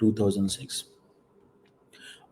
2006।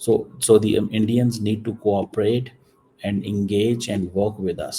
So the Indians need to cooperate and engage and work with us.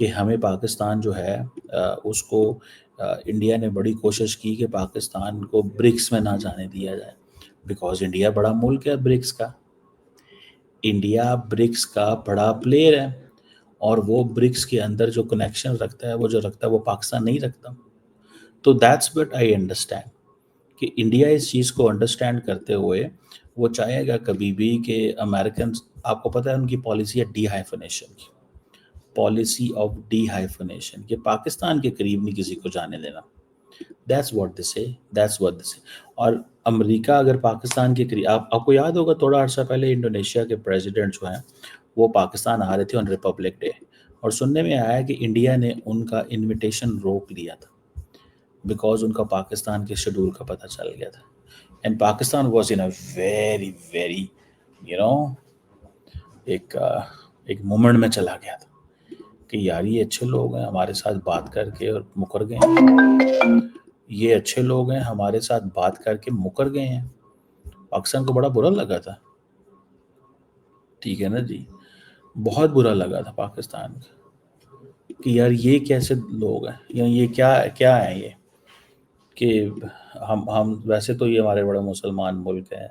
کہ ہمیں پاکستان جو ہے اس کو انڈیا نے بڑی کوشش کی کہ پاکستان کو برکس میں نہ جانے دیا جائے، بیکاز انڈیا بڑا ملک ہے برکس کا، انڈیا برکس کا بڑا پلیئر ہے، اور وہ برکس کے اندر جو کنیکشن رکھتا ہے، وہ جو رکھتا ہے وہ پاکستان نہیں رکھتا. تو دیٹس وٹ آئی انڈرسٹینڈ کہ انڈیا اس چیز کو انڈرسٹینڈ کرتے ہوئے وہ چاہے گا کبھی بھی کہ امریکنز، آپ کو پتہ ہے ان کی پالیسی ہے ڈی ہائفنیشن کی، پالیسی آف ڈی ہائفنیشن، کہ پاکستان کے قریب نہیں کسی کو جانے دینا. دیٹس واٹ دس ہے، دیٹس واٹ دس ہے. اور امریکہ اگر پاکستان کے قریب، آپ کو یاد ہوگا تھوڑا عرصہ پہلے انڈونیشیا کے پریزیڈنٹ جو ہیں وہ پاکستان آ رہے تھے آن ریپبلک ڈے، اور سننے میں آیا کہ انڈیا نے ان کا انویٹیشن روک لیا تھا بیکاز ان کا پاکستان کے شیڈول کا پتہ چل گیا تھا. And Pakistan was in a very very ایک مومنٹ میں چلا گیا تھا کہ یار یہ اچھے لوگ ہیں، ہمارے ساتھ بات کر کے اور مکر گئے ہیں، یہ اچھے لوگ ہیں ہمارے ساتھ بات کر کے مکر گئے ہیں. پاکستان کو بڑا برا لگا تھا، ٹھیک ہے نا جی، بہت برا لگا تھا پاکستان کا کہ یار یہ کیسے لوگ ہیں، یا یہ کیا ہیں یہ، کہ ہم ویسے تو یہ ہمارے بڑے مسلمان ملک ہیں،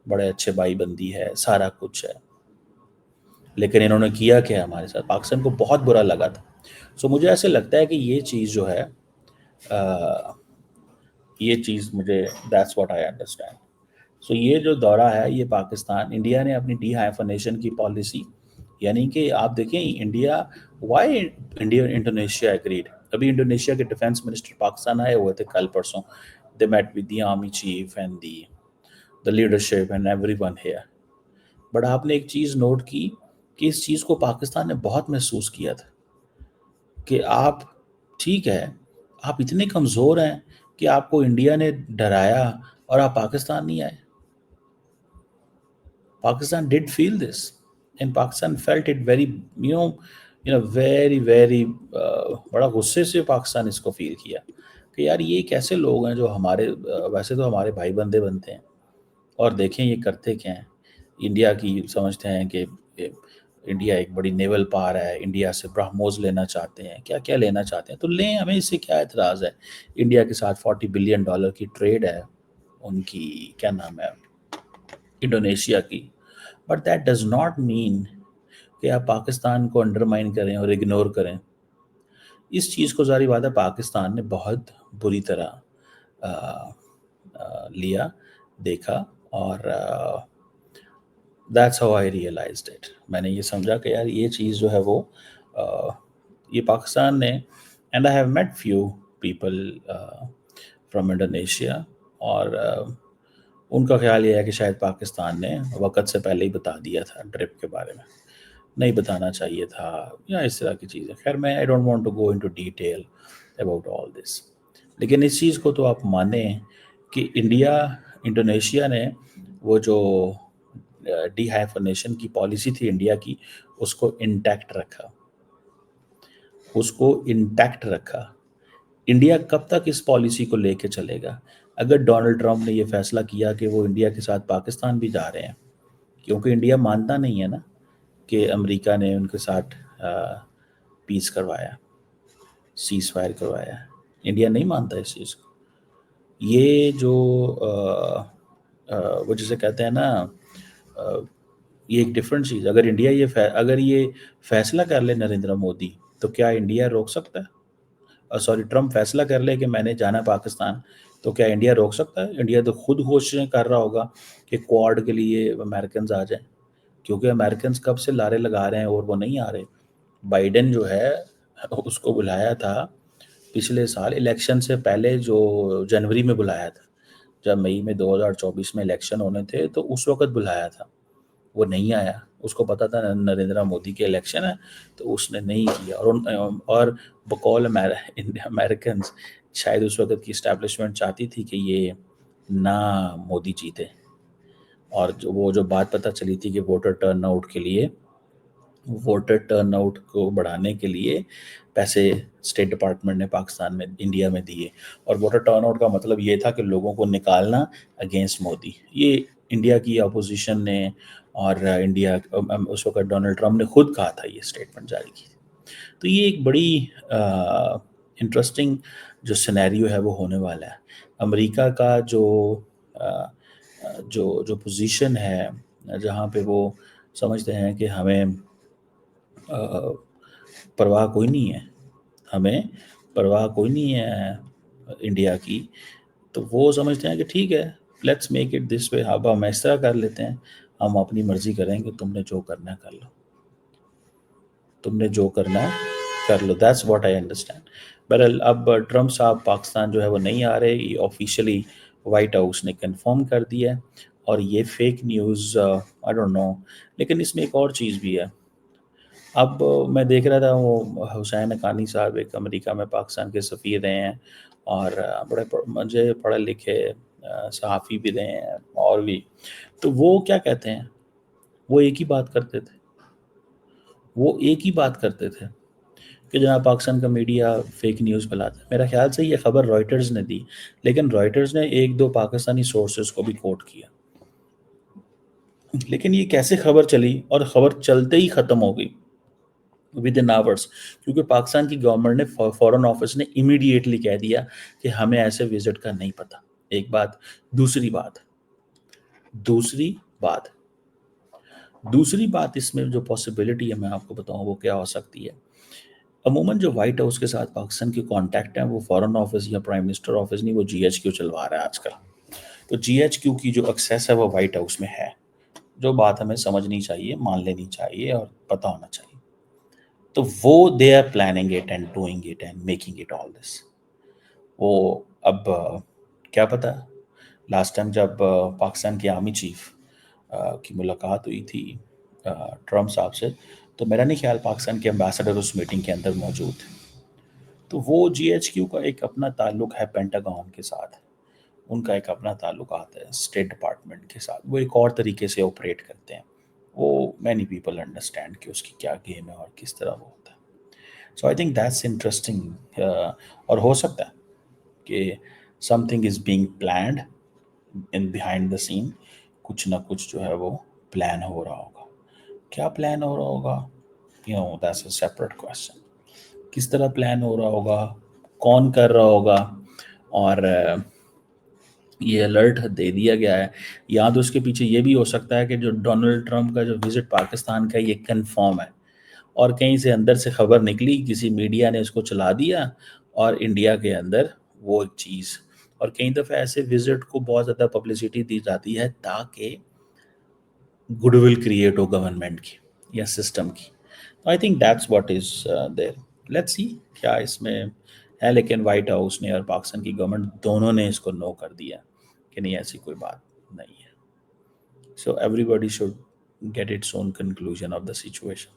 بڑے اچھے بھائی بندی ہے، سارا کچھ ہے، لیکن انہوں نے کیا کیا ہمارے ساتھ. پاکستان کو بہت برا لگا تھا. سو مجھے ایسے لگتا ہے کہ یہ چیز جو ہے یہ چیز مجھے دیٹس واٹ آئی انڈرسٹینڈ. سو یہ جو دورہ ہے یہ پاکستان، انڈیا نے اپنی ڈی ہائفنیشن کی پالیسی، یعنی کہ آپ دیکھیں India, why India Indonesia agreed. ابھی انڈونیشیا کے ڈیفینس منسٹر پاکستان آئے ہوئے تھے کل پرسوں. They met with the army chief and the leadership and everyone here. But آپ نے ایک چیز نوٹ کی کہ اس چیز کو پاکستان نے بہت محسوس کیا تھا کہ آپ، ٹھیک ہے آپ اتنے کمزور ہیں کہ آپ کو انڈیا نے ڈرایا اور آپ پاکستان نہیں آئے. Pakistan did feel this, and Pakistan felt it very, very بڑا غصے سے پاکستان اس کو فیل کیا کہ یار یہ کیسے لوگ ہیں جو ہمارے ویسے تو ہمارے بھائی بندے بنتے ہیں، اور دیکھیں یہ کرتے کیا ہیں. انڈیا کی سمجھتے ہیں کہ انڈیا ایک بڑی نیول پاور ہے، انڈیا سے برہموز لینا چاہتے ہیں، کیا کیا لینا چاہتے ہیں، تو لیں، ہمیں اس سے کیا اعتراض ہے. انڈیا کے ساتھ $40 بلین کی ٹریڈ ہے ان کی، کیا نام ہے، انڈونیشیا کی. But that does not mean کہ آپ پاکستان کو انڈرمائن کریں اور اگنور کریں. اس چیز کو ظاہری بات ہے پاکستان نے بہت بری طرح لیا، دیکھا، اور that's how I realized it. میں نے یہ سمجھا کہ یار یہ چیز جو ہے وہ یہ پاکستان نے، and I have met few people from Indonesia, اور ان کا خیال یہ ہے کہ شاید پاکستان نے وقت سے پہلے ہی بتا دیا تھا ڈرپ کے بارے میں، نہیں بتانا چاہیے تھا، یا اس طرح کی چیزیں. خیر میں I don't want to go into detail about all this, لیکن اس چیز کو تو آپ مانیں کہ انڈونیشیا نے وہ جو ڈی ہائفنیشن کی پالیسی تھی انڈیا کی، اس کو انٹیکٹ رکھا. انڈیا کب تک اس پالیسی کو لے کے چلے گا؟ اگر ڈونلڈ ٹرمپ نے یہ فیصلہ کیا کہ وہ انڈیا کے ساتھ پاکستان بھی جا رہے ہیں، کیونکہ انڈیا مانتا نہیں ہے نا کہ امریکہ نے ان کے ساتھ پیس کروایا، سیز فائر کروایا. انڈیا نہیں مانتا اس چیز کو. یہ جو وہ جسے کہتے ہیں نا، یہ ایک ڈفرینٹ چیز. اگر انڈیا اگر یہ فیصلہ کر لے نریندر مودی، تو کیا انڈیا روک سکتا ہے؟ ٹرمپ فیصلہ کر لے کہ میں نے جانا پاکستان، تو کیا انڈیا روک سکتا ہے؟ انڈیا تو خود کوششیں کر رہا ہوگا کہ کوڈ کے لیے امریکنز آ جائیں، کیونکہ امریکنز کب سے لارے لگا رہے ہیں اور وہ نہیں آ رہے. بائیڈن جو ہے اس کو بلایا تھا پچھلے سال الیکشن سے پہلے، جو جنوری میں بلایا تھا، جب مئی میں 2024 میں الیکشن ہونے تھے تو اس وقت بلایا تھا. وہ نہیں آیا، اس کو پتا تھا نریندر مودی کے الیکشن ہے، تو اس نے نہیں کیا. اور بقول امریکنز شاید اس وقت کی اسٹیبلشمنٹ چاہتی تھی کہ یہ نہ مودی جیتے، اور وہ جو بات پتہ چلی تھی کہ ووٹر ٹرن آؤٹ کو بڑھانے کے لیے پیسے اسٹیٹ ڈپارٹمنٹ نے پاکستان میں، انڈیا میں دیے. اور ووٹر ٹرن آؤٹ کا مطلب یہ تھا کہ لوگوں کو نکالنا اگینسٹ مودی. یہ انڈیا کی اپوزیشن نے، اور انڈیا اس وقت ڈونلڈ ٹرمپ نے خود کہا تھا، یہ اسٹیٹمنٹ جاری کی. تو یہ ایک بڑی انٹرسٹنگ جو سینیریو ہے وہ ہونے والا ہے. امریکہ کا جو پوزیشن ہے جہاں پہ وہ سمجھتے ہیں کہ ہمیں پرواہ کوئی نہیں ہے، ہمیں پرواہ کوئی نہیں ہے انڈیا کی، تو وہ سمجھتے ہیں کہ ٹھیک ہے لیٹس میک اٹ دس وے. اب ہم اس طرح کر لیتے ہیں، ہم اپنی مرضی کریں گے، تم نے جو کرنا ہے کر لو، تم نے جو کرنا ہے کر لو. That's what I understand. بہرحال اب ٹرمپ صاحب پاکستان جو ہے وہ نہیں آ رہے، یہ آفیشیلی وائٹ ہاؤس نے کنفرم کر دیا ہے. اور یہ fake news I don't know. لیکن اس میں ایک اور چیز بھی ہے. اب میں دیکھ رہا تھا وہ حسین حقانی صاحب ایک امریکہ میں پاکستان کے سفیر رہے ہیں، اور بڑے مجھے پڑھے لکھے صحافی بھی رہے ہیں اور بھی. تو وہ کیا کہتے ہیں، وہ ایک ہی بات کرتے تھے، وہ ایک ہی بات کرتے تھے کہ جناب پاکستان کا میڈیا فیک نیوز پھیلاتا ہے. میرا خیال سے یہ خبر رائٹرز نے دی، لیکن رائٹرز نے ایک دو پاکستانی سورسز کو بھی کوٹ کیا. لیکن یہ کیسے خبر چلی اور خبر چلتے ہی ختم ہو گئی ود ان آورس، کیونکہ پاکستان کی گورنمنٹ نے فورن آفس نے امیڈیٹلی کہہ دیا کہ ہمیں ایسے وزٹ کا نہیں پتہ. ایک بات. دوسری بات اس میں جو پاسبلٹی ہے میں آپ کو بتاؤں وہ کیا ہو سکتی ہے. عموماً جو وائٹ ہاؤس کے ساتھ پاکستان کے کانٹیکٹ ہیں وہ فورن آفس یا پرائم منسٹر آفس نہیں، وہ جی ایچ کیو چلوا رہا ہے آج کل. تو جی ایچ کیو کی جو ایکسیس ہے وہ وائٹ ہاؤس میں ہے، جو بات ہمیں سمجھنی چاہیے، مان لینی چاہیے اور پتہ ہونا چاہیے. تو وہ they are planning it and doing it and making it all this. وہ اب کیا پتہ. لاسٹ ٹائم جب پاکستان کے آرمی چیف کی ملاقات ہوئی تھی ٹرمپ صاحب سے، تو میرا نہیں خیال پاکستان کے امبیسڈر اس میٹنگ کے اندر موجود تھے. تو وہ جی ایچ کیو کا ایک اپنا تعلق ہے پینٹاگون کے ساتھ، ان کا ایک اپنا تعلقات ہے اسٹیٹ ڈپارٹمنٹ کے ساتھ. وہ ایک اور طریقے سے آپریٹ کرتے ہیں. وہ مینی پیپل انڈرسٹینڈ کہ اس کی کیا گیم ہے اور کس طرح وہ ہوتا ہے. So I think that's interesting. اور ہو سکتا ہے کہ something is being planned in behind the scene. کچھ نہ کچھ جو ہے وہ پلان ہو رہا ہوگا. کیا پلان ہو رہا ہوگا، دیٹس اے سیپریٹ کویسچن. کس طرح پلان ہو رہا ہوگا، کون کر رہا ہوگا، اور یہ الرٹ دے دیا گیا ہے. یا تو اس کے پیچھے یہ بھی ہو سکتا ہے کہ جو ڈونلڈ ٹرمپ کا جو وزٹ پاکستان کا یہ کنفرم ہے، اور کہیں سے اندر سے خبر نکلی، کسی میڈیا نے اس کو چلا دیا، اور انڈیا کے اندر وہ ایک چیز. اور کئی دفعہ ایسے وزٹ کو بہت زیادہ پبلسٹی دی جاتی ہے تاکہ good will create who government کی یا سسٹم کی. آئی think that's what is there. Let's see کیا اس میں ہے. لیکن وائٹ ہاؤس نے اور پاکستان کی گورنمنٹ دونوں نے اس کو نو کر دیا کہ نہیں، ایسی کوئی بات نہیں ہے. So everybody should get its own conclusion of the situation.